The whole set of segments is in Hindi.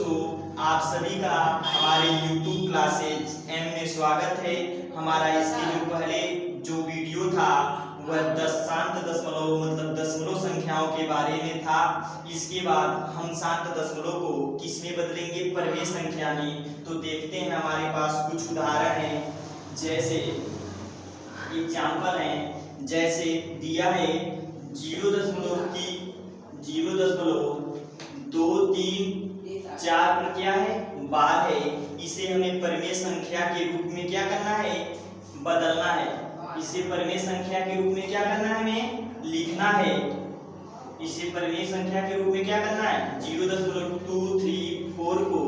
दोस्तों, आप सभी का हमारे YouTube क्लासेज एम में स्वागत है। हमारा इसके जो पहले जो वीडियो था वह शांत दशमलव मतलब दशमलव संख्याओं के बारे में था। इसके बाद हम शांत दशमलव को किस में बदलेंगे? परमेय संख्या में। तो देखते हैं, हमारे पास कुछ उदाहरण हैं, जैसे एग्जाम्पल हैं, जैसे दिया है 0.234 पर क्या है? बार है। इसे हमें परमेय संख्या के रूप में क्या करना है? बदलना है। इसे परमेय संख्या के रूप में क्या करना है? हमें लिखना है। इसे परमेय संख्या के रूप में क्या करना है? 0.234 को,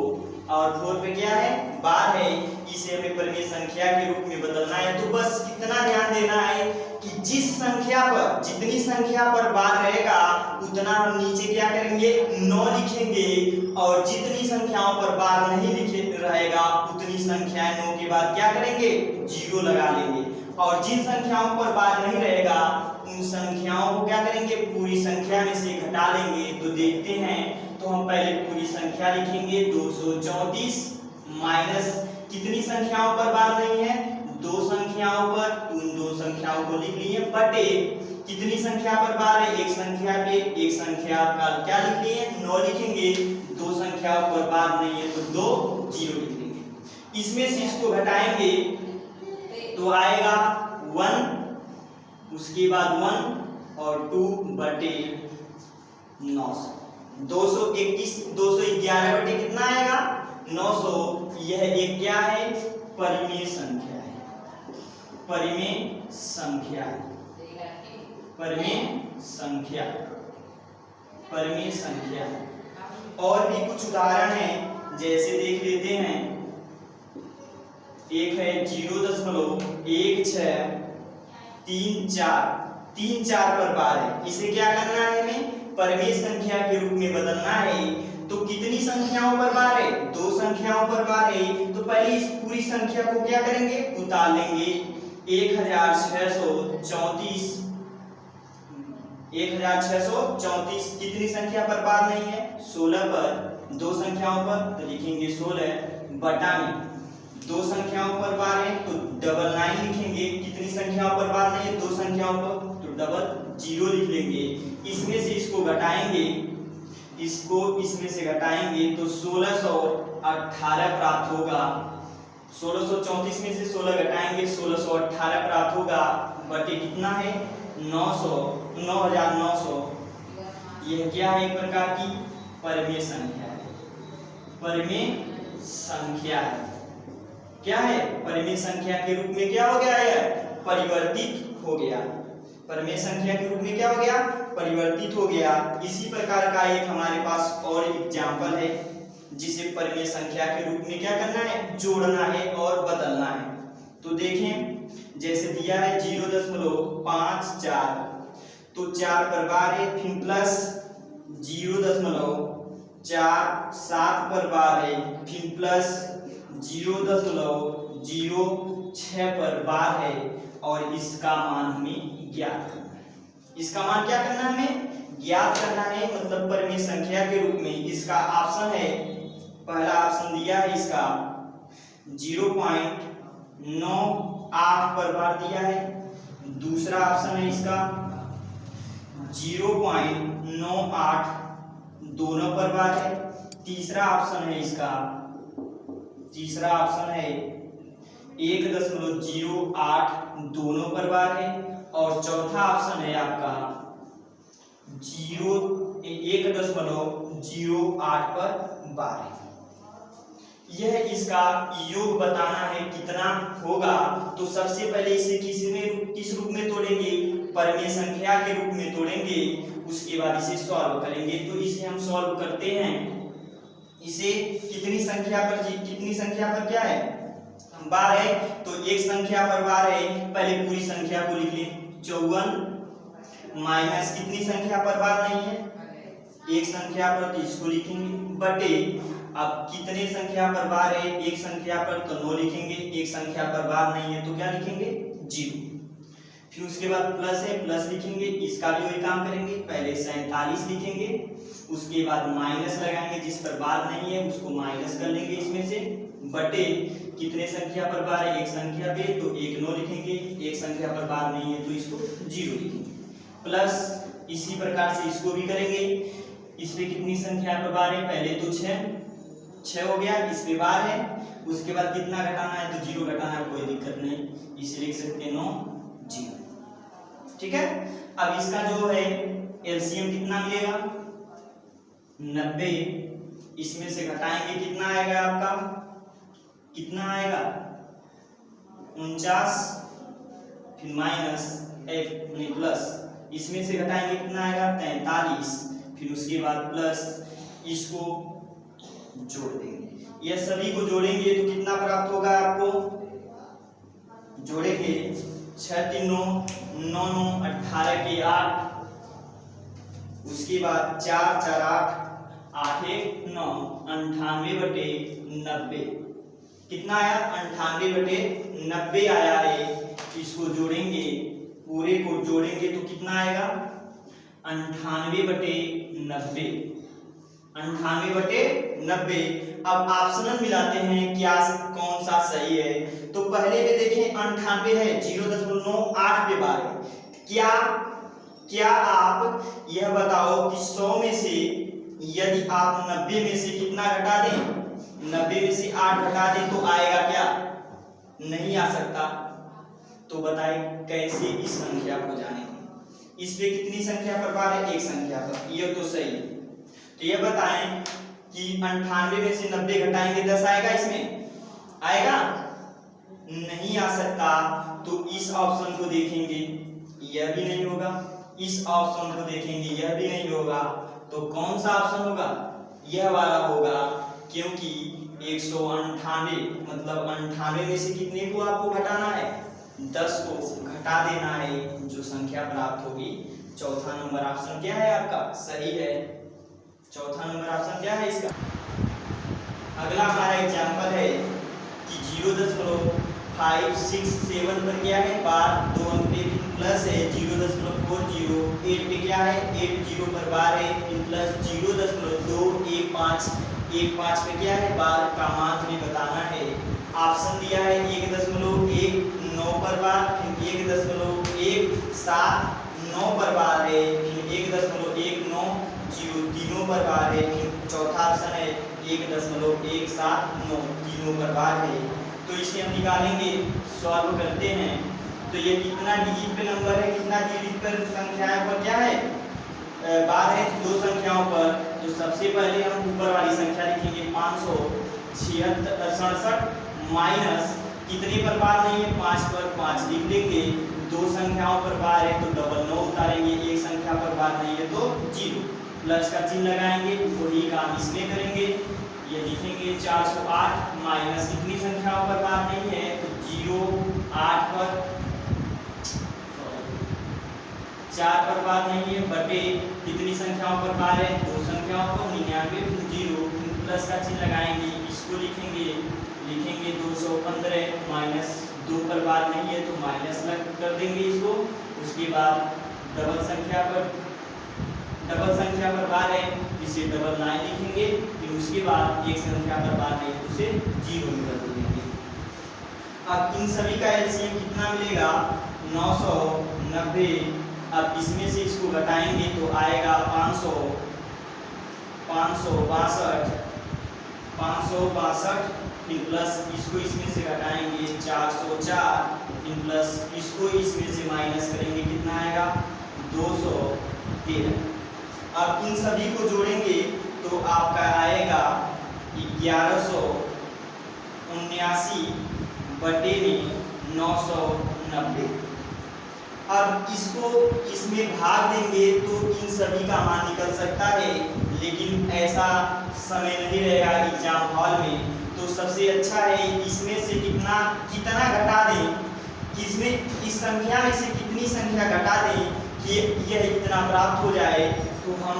और 4 पे क्या है? बार है। इसे हमें परमेय संख्या के रूप में बदलना है। तो बस इतना ध्यान देना है कि जिस संख्या पर, जितनी संख्या पर बार रहेगा उतना हम नीचे क्या करेंगे? 9 लिखेंगे, और जितनी संख्याओं पर बार नहीं लिखे रहेगा उतनी संख्याएं 9 के बाद क्या करेंगे? 0 लगा लेंगे। और जिन संख्याओं पर बार नहीं रहेगा उन संख्याओं को क्या करेंगे? पूरी संख्या में से घटा लेंगे। तो देखते हैं, तो हम पहले पूरी संख्या लिखेंगे 234 माइनस कितनी संख्याओं पर बार नहीं है? 2 संख्याओं पर। उन 2 संख्याओं को लिख लिए, बटे कितनी संख्या पर बार है? एक संख्या पे, एक संख्या का क्या लिख लिए? 9 लिखेंगे। 2 संख्याओं पर बार नहीं है तो 2 0 लिख लेंगे। इसमें से इसको घटाएंगे तो आएगा 1, उसके बाद 1 और 2 बटे 900। 211 बटे कितना आएगा? 900। यह एक क्या है? परिमेय संख्या है। परिमेय संख्या है। परिमेय संख्या, परिमेय संख्या है। और भी कुछ उदाहरण हैं, जैसे देख लेते हैं। एक है 0.1634 पर बार है। इसे क्या करना है? हमें परमेय संख्या के रूप में बदलना है। तो कितनी संख्याओं पर बार है? 2 संख्याओं पर बार है। तो पहले इस पूरी संख्या को क्या करेंगे? उतार लेंगे। 1634 कितनी संख्या पर बार नहीं है? 16 पर। 2 संख्याओं पर तो लिखेंगे 16 बटा में 2 संख्याओं पर बार है तो 999 लिखेंगे। कितनी संख्याओं पर बार नहीं है? 2 संख्याओं पर तो 0 लिख लेंगे। इसमें से इसको घटाएंगे, इसको इसमें से घटाएंगे तो 1618 प्राप्त होगा। 1634 में से 16 घटाएंगे, 1618 प्राप्त होगा, बटे कितना है? 9900। यह क्या है? एक प्रकार की परमेय संख्या है। परमेय संख्या है। क्या है? परमेय संख्या के रूप में क्या हो गया? है परिवर्तित हो गया। परमेय संख्या के रूप में क्या हो गया? परिवर्तित हो गया। इसी प्रकार का एक हमारे पास और एग्जाम्पल है, जिसे परमेय संख्या के रूप में क्या करना है? जोड़ना है और बदलना है। तो देखें, जैसे दिया है 0.54, तो 4 पर बार है, फिर प्लस 0.47 पर बार है, फिर प्लस 0.06 पर बार है, और इसका मान हमें ज्ञात करना है। इसका मान क्या करना है? हमें ज्ञात करना है, मतलब परमेय संख्या के रूप में। इसका ऑप्शन है, पहला ऑप्शन दिया है इसका 0.98 पर बार दिया है। दूसरा ऑप्शन है इसका 0.98 दोनों पर बार है। तीसरा ऑप्शन है इसका, तीसरा ऑप्शन है 1.08 दोनों पर बार है। और चौथा ऑप्शन है आपका 1.08 पर बार है। यह इसका योग बताना है कितना होगा। तो सबसे पहले इसे किस रूप में तोड़ेंगे? परमेय संख्या के रूप में तोड़ेंगे। उसके बाद इसे सॉल्व करेंगे। तो इसे हम सॉल्व करते हैं। इसे कितनी संख्या पर क्या है? बार है, तो एक संख्या पर बार है। पहले पूरी संख्या को लिख लें, 54 माइनस कितनी संख्या पर बार नहीं है? एक संख्या पर, तो इसको लिखेंगे, बटे अब कितने संख्या पर बार है? एक संख्या पर, तो 9 लिखेंगे। एक संख्या पर बार नहीं है तो क्या लिखेंगे? 0। फिर उसके बाद प्लस है, प्लस लिखेंगे। इसका भी वही काम करेंगे, पहले 47 लिखेंगे, उसके बाद माइनस लगाएंगे, जिस पर बार नहीं है उसको माइनस कर लेंगे इसमें से, बटे कितने संख्या पर बार है, एक संख्या पे, तो 1 9 लिखेंगे, एक संख्या पर बार नहीं है तो इसको 0 लिखेंगे, प्लस इसी प्रकार से इसको भी करेंगे। इस पे कितनी संख्या पर बार है, पहले तो 6 हो गया, इस पे बार है, उसके बाद कितना घटाना है तो 0 घटाना है, कोई दिक्कत नहीं, इसे लिख सकते हैं 9 0। ठीक है, अब इसका जो है एलसीएम कितना मिलेगा 90, इसमें से घटाएंगे कितना आएगा आपका, कितना आएगा 49, फिर माइनस नहीं प्लस, इसमें से घटाएंगे कितना आएगा 43, फिर उसके बाद प्लस इसको जोड़ देंगे, ये सभी को जोड़ेंगे तो कितना प्राप्त होगा आपको, जोड़ेंगे 6 3 9 9 9 18 के 8, उसके बाद 4 4 8 8 1 9 98 बटे 90, कितना आया 98 बटे 90 आया है। इसको जोड़ेंगे, पूरे को जोड़ेंगे तो कितना आएगा 98 बटे 90, 98 बटे 90। अब ऑप्शनल मिलाते हैं क्या कौन सा सही है, तो पहले में देखें 98 है 0.98 पे बार है, क्या आप यह बताओ कि 100 में से यदि आप 90 में से कितना घटा दें, 90 में से 8 घटा दें तो आएगा क्या, नहीं आ सकता, तो बताएं कैसे इस संख्या को जाने, इस पे कितनी संख्या पर बार है, एक संख्या पर, ये तो सही है। तो ये बताएं कि 98 में से 90 घटाएंगे 10 आएगा, इसमें आएगा, नहीं आ सकता, तो इस ऑप्शन को देखेंगे यह भी नहीं होगा, इस ऑप्शन को देखेंगे यह भी नहीं होगा, तो कौन सा ऑप्शन होगा, यह वाला होगा, क्योंकि 198 मतलब 98 में से कितने को आपको घटाना है, 10 को घटा देना है, जो संख्या प्राप्त होगी। चौथा नंबर ऑप्शन क्या है आपका, सही है, चौथा नंबर ऑप्शन क्या है इसका। अगला हमारा एग्जांपल है कि 0.567 पर क्या है बार, 2 अंक पे प्लस है, 0.408 पे क्या है 80 पर बार है, प्लस 0.215 पे क्या है बार का मान हमें बताना है। ऑप्शन दिया है 1.19 पर बार, फिर 1.179 पर बार है, फिर 1.190 तीनों पर बार है, फिर चौथा ऑप्शन है 1.179 तीनों पर बार है। तो इसे हम निकालेंगे, सॉल्व करते हैं, तो ये कितना डिजिट पे नंबर है, कितना डिजिट पर संख्याएं पर क्या है बार है, दो संख्याओं पर। तो सबसे पहले हम ऊपर वाली संख्या लिखेंगे 567 माइनस कितने पर बार नहीं है, 5 पर 5 लिख देंगे, दो संख्याओं पर बार है तो 9 उतारेंगे, एक संख्या पर बार नहीं है तो 0, प्लस का चिन्ह लगाएंगे, वही काम इसमें करेंगे, ये लिखेंगे 408 माइनस कितनी संख्याओं पर बार नहीं है तो 0 8 पर 4 पर बार नहीं है, बटे कितनी संख्याओं पर बार है, दो संख्याओं पर 99 0, प्लस का चिन्ह लगाएंगे, इसको लिखेंगे 215 माइनस 2 पर बार नहीं है तो माइनस कर देंगे इसको, उसके बाद डबल संख्या पर बार है, इसे 999 लिखेंगे, फिर उसके बाद एक संख्या पर बार नहीं है तो उसे 0 में बदल देंगे। अब इन सभी का एलसीएम कितना मिलेगा 990, अब इसमें से इसको घटाएंगे तो आएगा 562 फिर प्लस इसको इसमें से घटाएंगे 404, फिर प्लस इसको इसमें से माइनस करेंगे, कितना आएगा 213। अब इन सभी को जोड़ेंगे तो आपका आएगा 1179 बटे में 990। अब इसको इसमें भाग देंगे तो इन सभी का मान निकल सकता है, लेकिन ऐसा समय नहीं रहेगा एग्जाम हॉल में, तो सबसे अच्छा है इसमें से कितना घटा दें, इसमें इस संख्या में से कितनी संख्या घटा दें कि यह इतना प्राप्त हो जाए। तो हम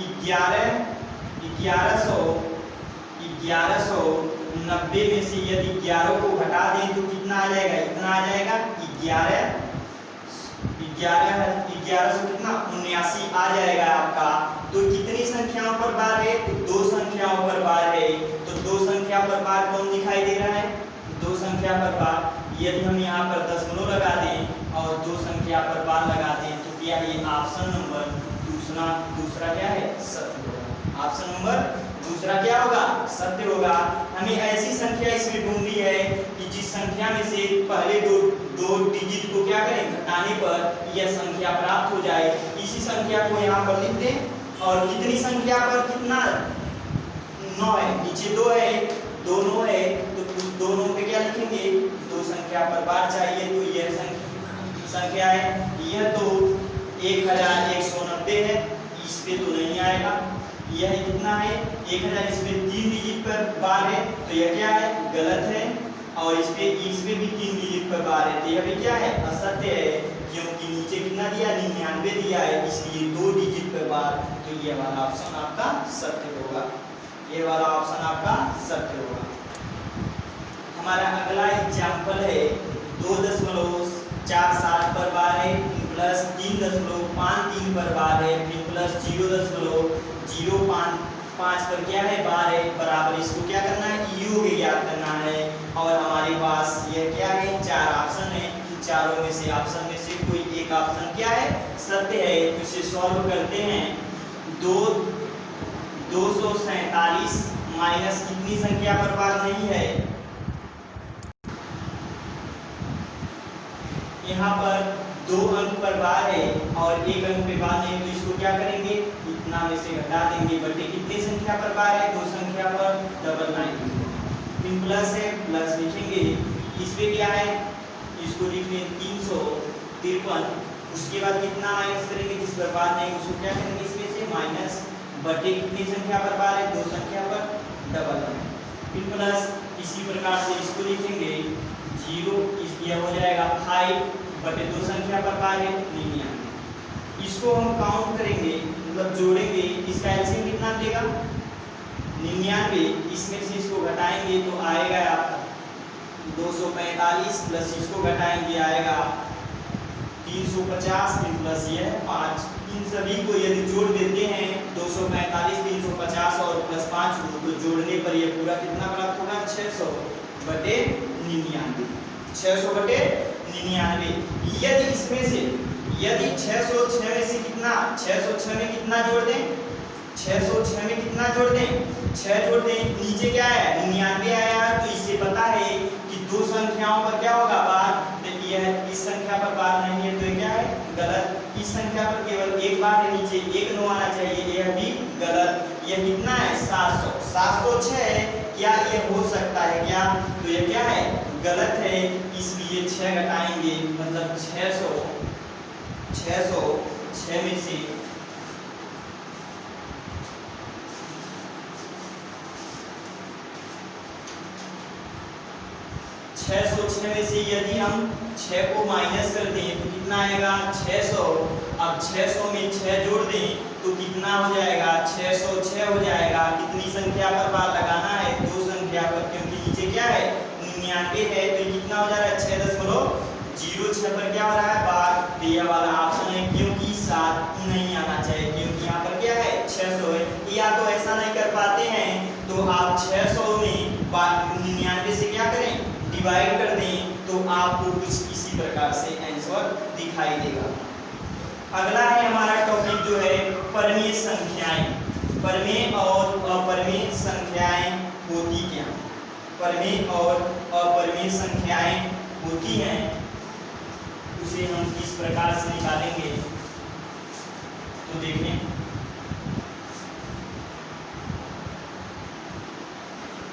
1190 में से यदि 11 को घटा दें तो कितना आ जाएगा, इतना आ जाएगा 1100 कितना 79 आ जाएगा आपका। तो कितनी संख्याओं पर बार है? तो दो संख्याओं पर बार है। तो दो संख्या पर बार कौन दिखाई दे रहा है? दो संख्या पर बार। यदि हम यहाँ पर दशमलव लगा दें और दो संख्या पर बार लगा दें तो क्या ये ऑप्शन नंबर दूसरा क्या है? सत्य होगा। ऑप्शन नंबर दूसरा क्या होगा? सत्य होगा। हमें ऐसी संख्या इसमें ढूंढनी है कि जिस संख्या में से पहले दो डिजिट को क्या करें? घटाने पर यह संख्या प्राप्त हो जाए। इसी संख्या को यहाँ पर लिख दें। और कितनी संख्या पर कितना? 9 है, नीचे 2 है, 2 9 है, तो दोनों पे क्या लिखेंगे? दो संख्या पर बार चाहिए, तो यह संख्या है। यह तो 1190 है, इस पे तो नहीं आएगा। यह कितना है? 1000, इसमें 3 डिजिट पर बार है, तो यह क्या है? गलत है। और इसमें भी 3 डिजिट पर बार है, तो यह भी क्या है? असत्य है, क्योंकि नीचे कितना दिया? 99 दिया है, इसलिए 2 डिजिट पर बार। तो ये वाला ऑप्शन आपका सत्य होगा। ये वाला ऑप्शन आपका सत्य होगा। हमारा अगला एग्जाम्पल है 2.47 पर बार है, प्लस 3.53 पर बार है, फिर प्लस 0.005 पर क्या है? बार है, बराबर। इसको क्या करना है? योग ज्ञात करना है। और हमारे पास यह क्या है? 4 ऑप्शन है। चारों में से ऑप्शन में से कोई एक ऑप्शन क्या है? सत्य है। तो इसे सॉल्व करते हैं। 247 माइनस कितनी संख्या पर बार नहीं है? यहाँ पर 2 अंक पर बार है और 1 अंक पे बार नहीं, तो इसको क्या करेंगे? इतना में से घटा देंगे, बटे कितनी संख्या पर बार है? 2 संख्या पर, डबल 9। फिर प्लस है, प्लस लिखेंगे। इस पे क्या है? इसको लिख लें 353। उसके बाद कितना माइनस करेंगे? जिस पर बार नहीं उसको क्या करेंगे? इसमें से माइनस, बटे कितनी संख्या पर बार है? 2 संख्या पर, डबल 9। फिर प्लस, इसी प्रकार से इसको लिखेंगे 0, यह हो जाएगा 5 बटे 2 संख्या पर बार है 99। इसको हम काउंट करेंगे, मतलब जोड़ेंगे। इसका एलसीएम कितना मिलेगा? 99। इसमें से इसको घटाएंगे तो आएगा आपका 245, प्लस इसको घटाएंगे आएगा 350, फिर प्लस यह 5। इन सभी को यदि जोड़ देते हैं 245, 350 और प्लस 5 को, तो जोड़ने पर यह पूरा कितना प्राप्त होगा? 600 बटे 99। 600 बटे 99। यदि इसमें से, यदि 606 में से कितना? 606 में कितना जोड़ दें? 606 में कितना जोड़ दें? 6 जोड़ दें। नीचे क्या है? 99 आया, तो इससे पता है कि 2 संख्याओं पर क्या होगा? बार। तो यह इस संख्या पर बार नहीं है, तो क्या है? गलत। इस संख्या पर केवल एक बार है, नीचे 1 9 आना चाहिए, यह भी गलत। यह कितना है? 700। 706 क्या ये हो सकता है क्या? तो यह क्या है? गलत है, इसलिए 6 घटाएंगे, मतलब 606 में से 606 में से यदि हम 6 को माइनस कर दें तो कितना आएगा? 600। अब 600 में 6 जोड़ दें तो कितना हो जाएगा? 606 हो जाएगा। कितनी संख्या पर बार लगाना है? 2 संख्या पर, क्योंकि नीचे क्या है? 99 है, तो कितना हो जा रहा है? 6.06 पर क्या हो रहा है? बार। तो यह वाला ऑप्शन है, क्योंकि 7 नहीं आना चाहिए, क्योंकि यहाँ पर क्या है? 600 है। या तो ऐसा नहीं कर पाते हैं तो आप 600 में 99 से क्या करें? डिवाइड कर दें, तो आपको कुछ इसी प्रकार से आंसर दिखाई देगा। अगला है हमारा टॉपिक जो है परमेय संख्याएं। परमेय और अपरमेय संख्याएं होती क्या? परमेय और अपरमेय संख्याएं होती हैं, उसे हम किस प्रकार से निकालेंगे? तो देखें,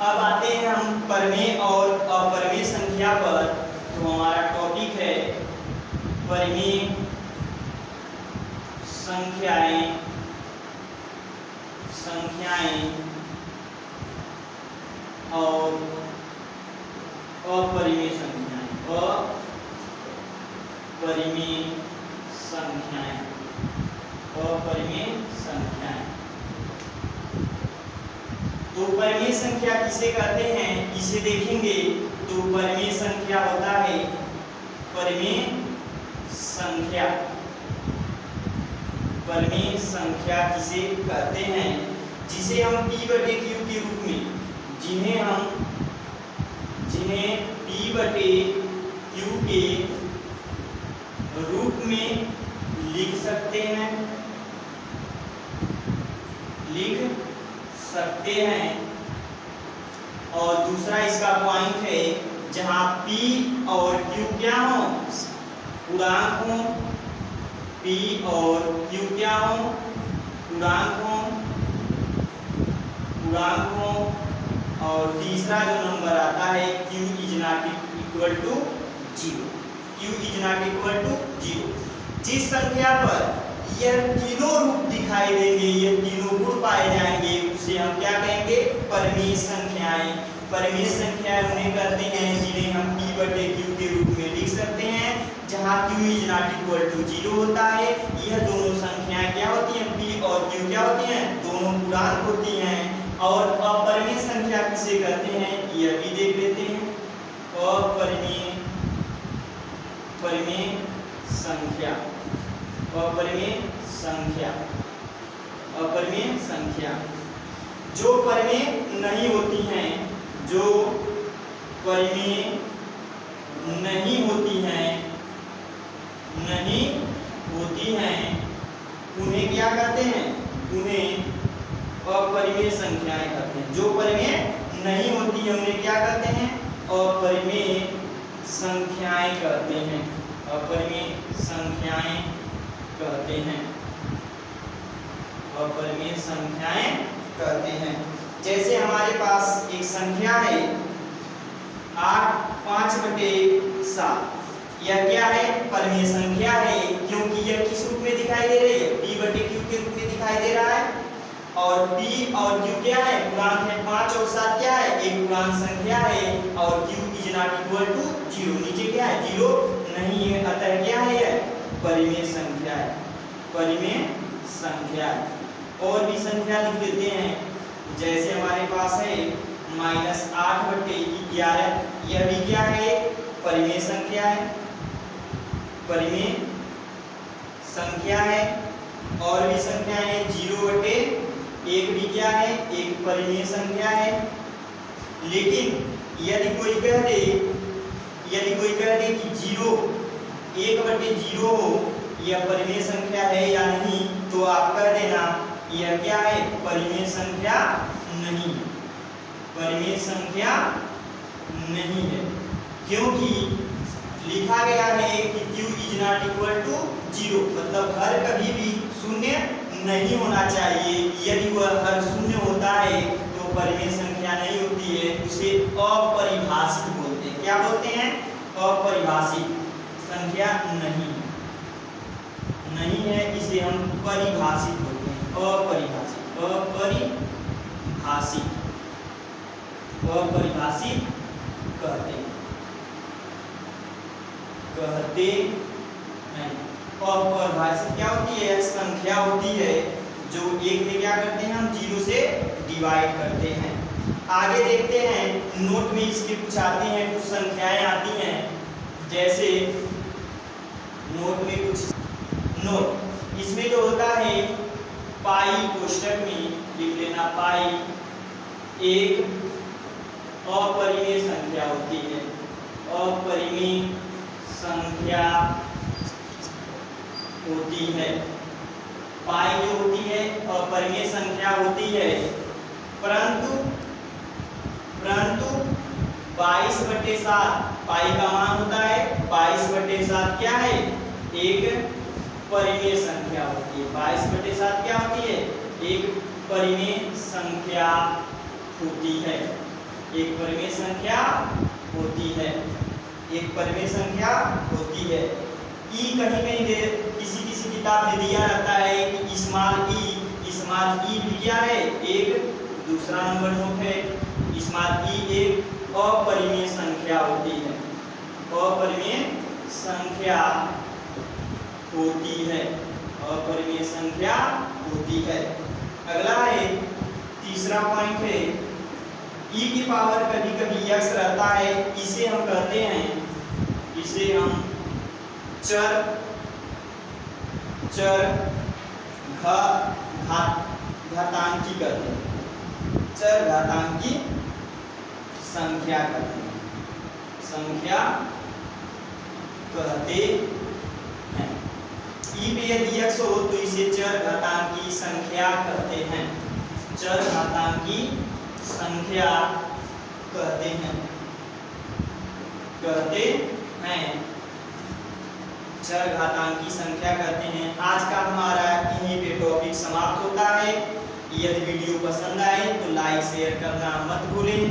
अब आते हैं हम परमेय और अपरमेय संख्या पर। तो हमारा टॉपिक है परमेय संख्याएं और अपरिमेय संख्याएं। तो परिमेय संख्या किसे कहते हैं? इसे देखेंगे तो परिमेय संख्या होता है, परिमेय परिमेय संख्या किसे कहते हैं, जिसे हम p बटे q के रूप में, जिन्हें p बटे q के रूप में लिख सकते हैं। और दूसरा इसका पॉइंट है जहां p और q क्या हो, पूर्णांक हो, p और q क्या हो, पूर्णांक हो। और तीसरा जो नंबर आता है q is not equal to 0। जिस संख्या पर यह तीनों रूप दिखाई देंगे, ये तीनों गुण पाए जाएंगे, उसे हम क्या कहेंगे, परिमेय संख्याएं। परिमेय संख्याएं उन्हें कहते हैं जिन्हें हम p बटे q के रूप में लिख सकते हैं, जहां q is not equal to 0 होता है। यह दोनों संख्याएं क्या होती हैं, p और q क्या होती हैं, दोनों पूर्णांक होती हैं। और अपरिमेय संख्या किसे कहते हैं, यह भी देख लेते हैं। अपरिमेय संख्या जो परिमेय नहीं होती हैं, उन्हें क्या कहते हैं, उन्हें अपरिमेय संख्याएं कहते हैं। जो परिमेय नहीं होती है उन्हें क्या कहते हैं, अपरिमेय संख्याएं कहते हैं। अपरिमेय संख्याएं कहते हैं। जैसे हमारे पास एक संख्या है 5/7, यह क्या है, परिमेय संख्या है, क्योंकि यह किस रूप में दिखाई दे रही है, p बटे q के रूप में दिखाई दे रहा है। और p और q क्या है, पूर्णांक है। 5 और 7 क्या है, एक पूर्णांक संख्या है। और q is not equal to 0, नीचे क्या है, 0 नहीं है, अतः क्या है, यह परिमेय संख्या है। और भी संख्या लिख देते हैं, जैसे हमारे पास है -8/11, यह भी क्या है, परिमेय संख्या है। और भी संख्या है 0/1 भी क्या है, एक परिमेय संख्या है। लेकिन यदि कोई कह दे कि 1/0 हो, यह परिमेय संख्या है या नहीं, तो आप कह देना यह क्या है, परिमेय संख्या नहीं है, क्योंकि लिखा गया है कि q is not equal to 0, मतलब हर कभी भी शून्य नहीं होना चाहिए। यदि वह हर शून्य होता है तो परिमेय संख्या नहीं होती है, उसे अपरिभाषित बोलते हैं। क्या बोलते हैं, अपरिभाषित संख्या नहीं है, इसे हम परिभाषित बोलते हैं। अपरिभाषित कहते हैं। अपरिभाषित क्या होती है, संख्या होती है जो एक में क्या करते हैं, हम 0 से डिवाइड करते हैं। आगे देखते हैं, नोट में इसके कुछ आते हैं, कुछ संख्याएं आती हैं। जैसे नोट में इसमें जो होता है, पाई कोष्ठक में लिख लेना, पाई एक अपरिमेय संख्या होती है। अपरिमेय संख्या होती है, पाई जो होती है अपरिमेय संख्या होती है, परंतु 22/7 पाई का मान होता है। 22/7 क्या है, एक परिमेय संख्या होती है। 22/7 क्या होती है, एक परिमेय संख्या होती है। एक परिमेय संख्या होती है। ई कहीं किसी किताब में दिया रहता है कि स्मॉल ई भी क्या है, एक दूसरा नंबर नोट है, स्मॉल ई एक अपरिमेय संख्या होती है। अपरिमेय संख्या होती है। अगला है, तीसरा पॉइंट है, ई की पावर कभी कभी x रहता है, इसे हम कहते हैं, चर घातांकी कहते हैं, चर घातांकी संख्या कहते हैं, संख्या कहते हैं। ई पे यदि x हो तो इसे चर घातांकी संख्या कहते हैं, चर घातांकी संख्या कहते हैं, चर घातांकी संख्या कहते हैं। आज का हमारा यहीं पे टॉपिक समाप्त होता है। यदि वीडियो पसंद आए तो लाइक शेयर करना मत भूलें।